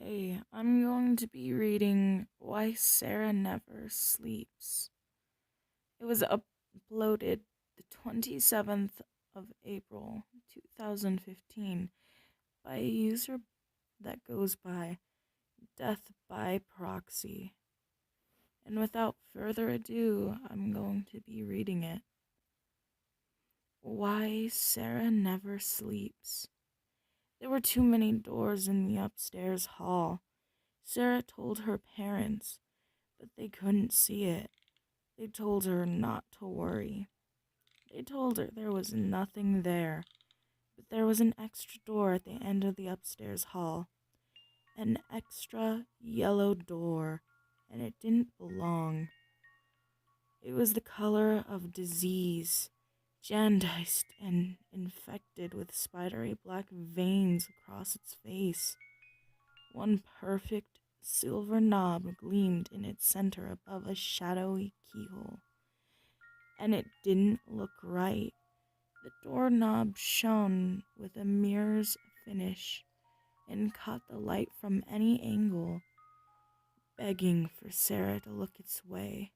Today, I'm going to be reading Why Sarah Never Sleeps. It was uploaded the 27th of April 2015 by a user that goes by Death by Proxy. And without further ado, I'm going to be reading it. Why Sarah Never Sleeps. There were too many doors in the upstairs hall. Sarah told her parents, but they couldn't see it. They told her not to worry. They told her there was nothing there, but there was an extra door at the end of the upstairs hall. An extra yellow door, and it didn't belong. It was the color of disease, jaundiced and infected with spidery black veins across its face. One perfect silver knob gleamed in its center above a shadowy keyhole, and it didn't look right. The doorknob shone with a mirror's finish and caught the light from any angle, begging for Sarah to look its way.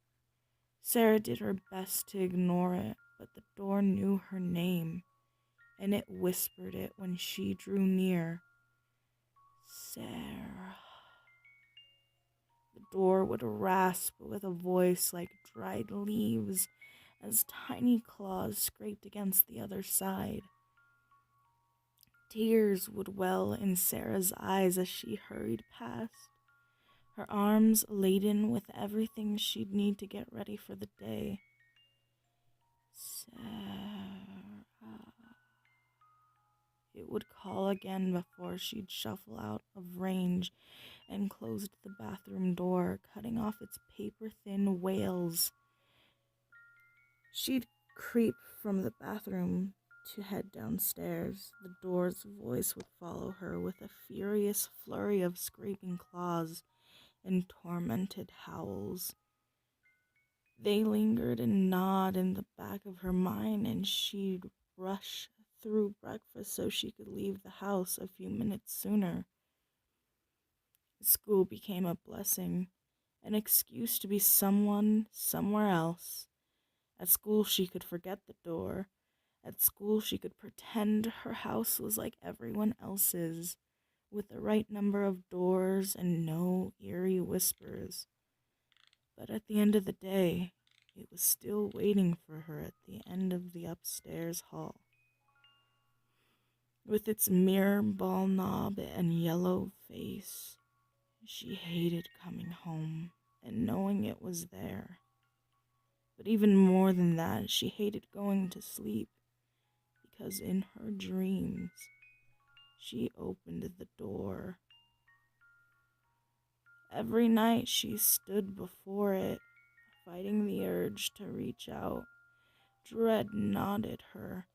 Sarah did her best to ignore it, but the door knew her name, and it whispered it when she drew near. Sarah. The door would rasp with a voice like dried leaves as tiny claws scraped against the other side. Tears would well in Sarah's eyes as she hurried past, her arms laden with everything she'd need to get ready for the day. Sarah. It would call again before she'd shuffle out of range and closed the bathroom door, cutting off its paper-thin wails. She'd creep from the bathroom to head downstairs. The door's voice would follow her with a furious flurry of scraping claws and tormented howls. They lingered and gnawed in the back of her mind, and she'd rush through breakfast so she could leave the house a few minutes sooner. School became a blessing, an excuse to be someone somewhere else. At school, she could forget the door. At school, she could pretend her house was like everyone else's, with the right number of doors and no eerie whispers. But at the end of the day, it was still waiting for her at the end of the upstairs hall. With its mirror ball knob and yellow face, she hated coming home and knowing it was there. But even more than that, she hated going to sleep, because in her dreams, she opened the door. Every night she stood before it, fighting the urge to reach out. Dread gnawed at her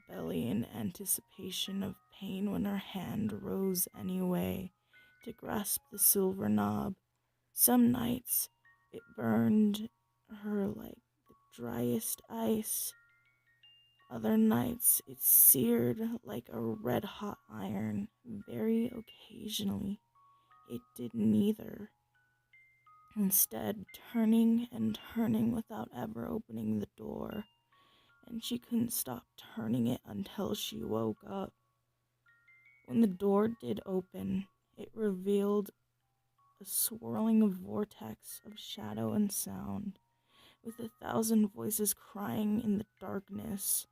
belly in anticipation of pain when her hand rose anyway to grasp the silver knob. Some nights it burned her like the driest ice. Other nights it seared like a red-hot iron. Very occasionally it did neither, instead turning and turning without ever opening the door, and she couldn't stop turning it until she woke up. When the door did open, it revealed a swirling vortex of shadow and sound, with 1,000 voices crying in the darkness.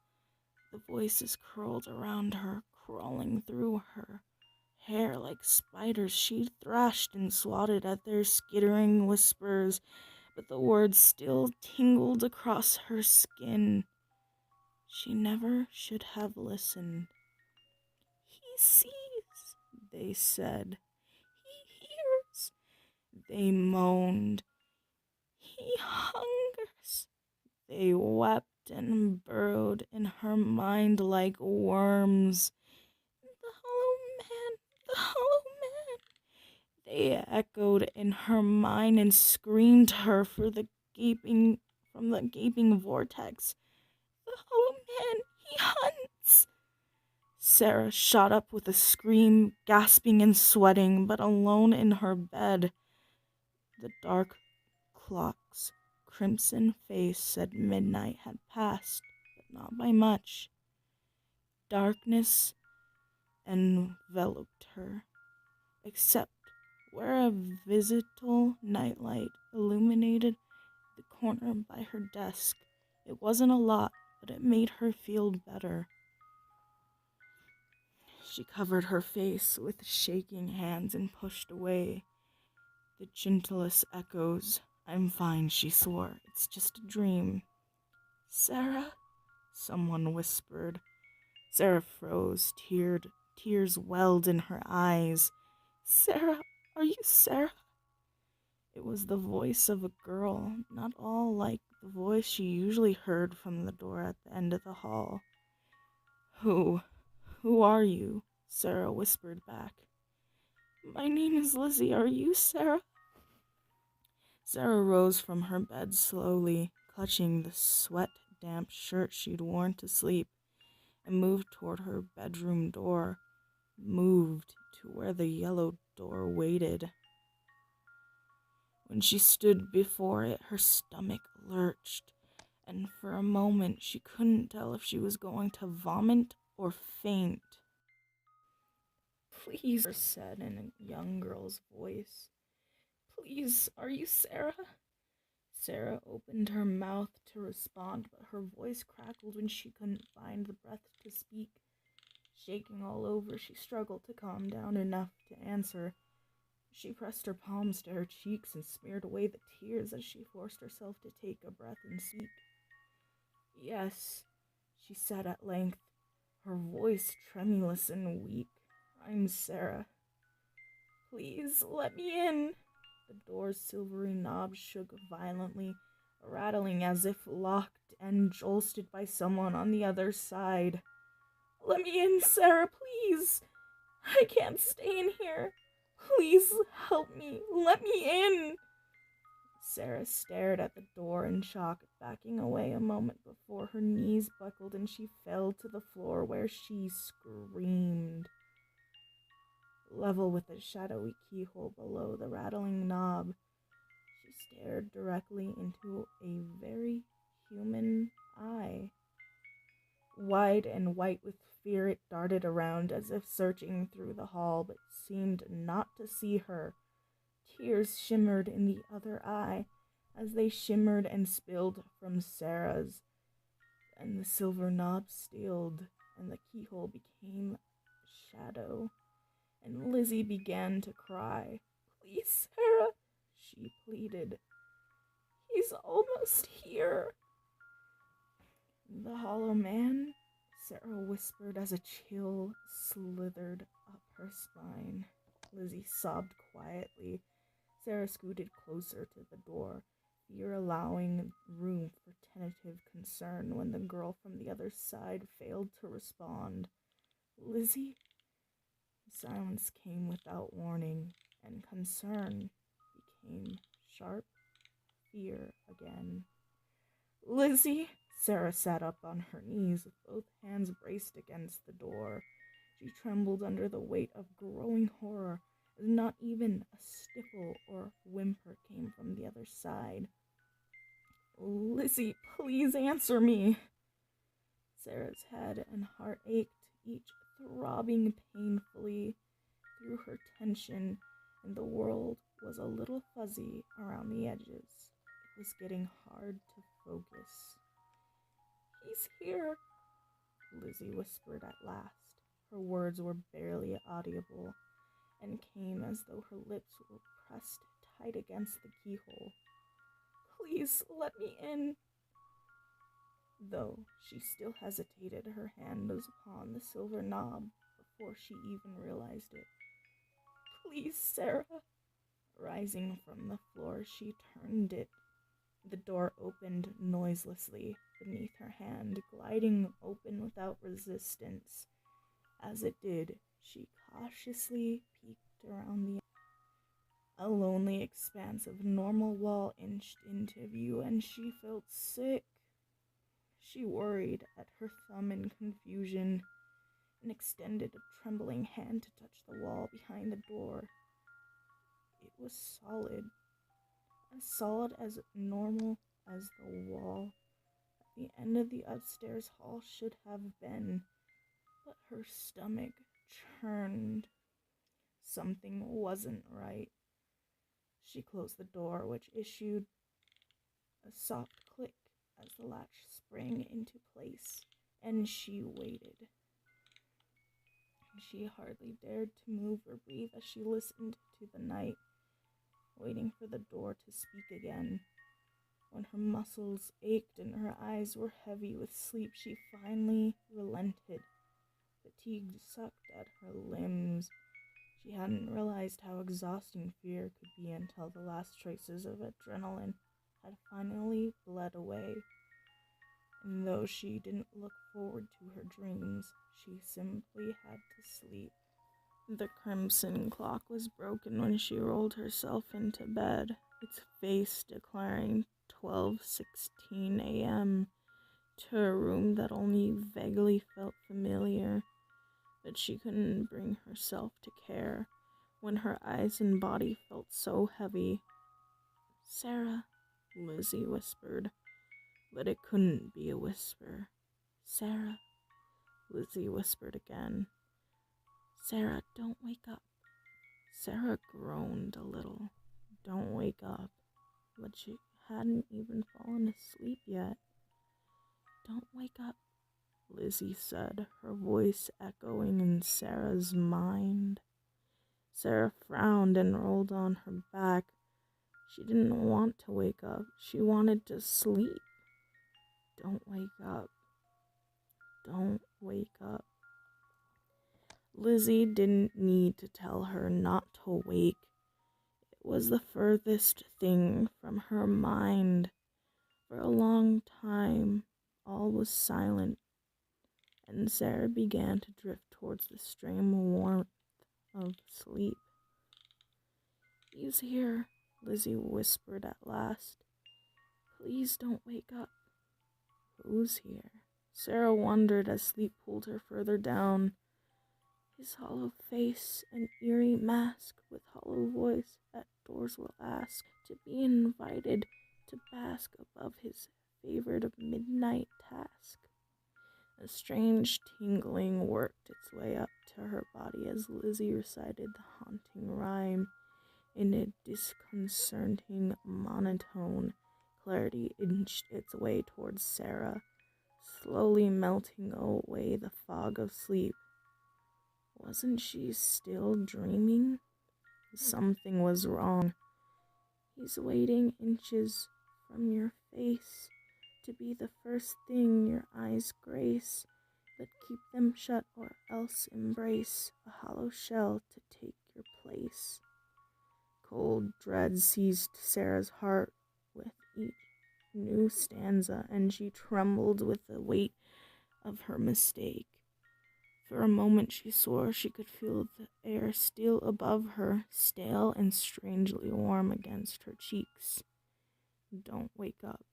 The voices curled around her, crawling through her hair like spiders. She thrashed and swatted at their skittering whispers, but the words still tingled across her skin. She never should have listened. He sees, they said. He hears, they moaned. He hungers, they wept and burrowed in her mind like worms. The hollow man, the hollow man. They echoed in her mind and screamed her from the gaping vortex. The hollow man, he hunts. Sarah shot up with a scream, gasping and sweating, but alone in her bed. The dark clock's crimson face said midnight had passed, but not by much. Darkness enveloped her, except where a visible nightlight illuminated the corner by her desk. It wasn't a lot, but it made her feel better. She covered her face with shaking hands and pushed away the gentlest echoes. "I'm fine," she swore. "It's just a dream." "Sarah?" someone whispered. Sarah froze, tears welled in her eyes. "Sarah, are you Sarah?" It was the voice of a girl, not all like the voice she usually heard from the door at the end of the hall. Who are you?" Sarah whispered back. "My name is Lizzie. Are you Sarah?" Sarah rose from her bed slowly, clutching the sweat-damp shirt she'd worn to sleep, and moved toward her bedroom door, moved to where the yellow door waited. When she stood before it, her stomach lurched, and for a moment she couldn't tell if she was going to vomit or faint. "Please," said in a young girl's voice. "Please, are you Sarah?" Sarah opened her mouth to respond, but her voice crackled when she couldn't find the breath to speak. Shaking all over, she struggled to calm down enough to answer. She pressed her palms to her cheeks and smeared away the tears as she forced herself to take a breath and speak. "Yes," she said at length, her voice tremulous and weak. "I'm Sarah. Please, let me in." The door's silvery knob shook violently, rattling as if locked and jolted by someone on the other side. "Let me in, Sarah, please. I can't stay in here. Please help me. Let me in." Sarah stared at the door in shock, backing away a moment before her knees buckled and she fell to the floor where she screamed. Level with the shadowy keyhole below the rattling knob, she stared directly into a very human eye. Wide and white with fear, it darted around as if searching through the hall, but seemed not to see her. Tears shimmered in the other eye as they shimmered and spilled from Sarah's, and the silver knob stilled, and the keyhole became a shadow, and Lizzie began to cry. "Please, Sarah," she pleaded. "He's almost here." "The Hollow Man?" Sarah whispered as a chill slithered up her spine. Lizzie sobbed quietly. Sarah scooted closer to the door, fear allowing room for tentative concern when the girl from the other side failed to respond. "Lizzie?" Silence came without warning, and concern became sharp fear again. "Lizzie!" Sarah sat up on her knees with both hands braced against the door. She trembled under the weight of growing horror, as not even a stifle or whimper came from the other side. "Lizzie, please answer me." Sarah's head and heart ached, each throbbing painfully through her tension, and the world was a little fuzzy around the edges. It was getting hard to focus. "He's here," Lizzie whispered at last. Her words were barely audible and came as though her lips were pressed tight against the keyhole. "Please let me in." Though she still hesitated, her hand was upon the silver knob before she even realized it. "Please, Sarah." Rising from the floor, she turned it. The door opened noiselessly beneath her hand, gliding open without resistance. As it did, she cautiously peeked around the A lonely expanse of normal wall inched into view, and she felt sick. She worried at her thumb in confusion. and extended a trembling hand to touch the wall behind the door. It was solid as normal as the wall at the end of the upstairs hall should have been, but her stomach churned. Something wasn't right. She closed the door, which issued a soft click as the latch sprang into place, and she waited. She hardly dared to move or breathe as she listened to the night, waiting for the door to speak again. When her muscles ached and her eyes were heavy with sleep, she finally relented. Fatigue sucked at her limbs. She hadn't realized how exhausting fear could be until the last traces of adrenaline had finally bled away. And though she didn't look forward to her dreams, she simply had to sleep. The crimson clock was broken when she rolled herself into bed, its face declaring 12:16 a.m. to a room that only vaguely felt familiar, but she couldn't bring herself to care when her eyes and body felt so heavy. "Sarah," Lizzie whispered, but it couldn't be a whisper. "Sarah," Lizzie whispered again. "Sarah, don't wake up." Sarah groaned a little. "Don't wake up." But she hadn't even fallen asleep yet. "Don't wake up," Lizzie said, her voice echoing in Sarah's mind. Sarah frowned and rolled on her back. She didn't want to wake up. She wanted to sleep. "Don't wake up. Don't wake up." Lizzie didn't need to tell her not to wake. It was the furthest thing from her mind. For a long time, all was silent, and Sarah began to drift towards the stream warmth of sleep. "He's here," Lizzie whispered at last. "Please don't wake up." "Who's here?" Sarah wondered as sleep pulled her further down. His hollow face, an eerie mask with hollow voice at doors will ask, to be invited to bask above his favored midnight task. A strange tingling worked its way up to her body as Lizzie recited the haunting rhyme. In a disconcerting monotone, clarity inched its way towards Sarah, slowly melting away the fog of sleep. Wasn't she still dreaming? Something was wrong. "He's waiting inches from your face to be the first thing your eyes grace, but keep them shut or else embrace a hollow shell to take your place." Cold dread seized Sarah's heart with each new stanza, and she trembled with the weight of her mistake. For a moment she swore she could feel the air steal above her, stale and strangely warm against her cheeks. "Don't wake up.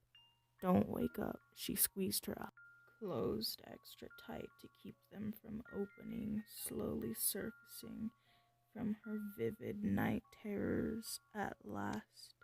Don't wake up." She squeezed her eyes closed extra tight to keep them from opening, slowly surfacing from her vivid night terrors at last.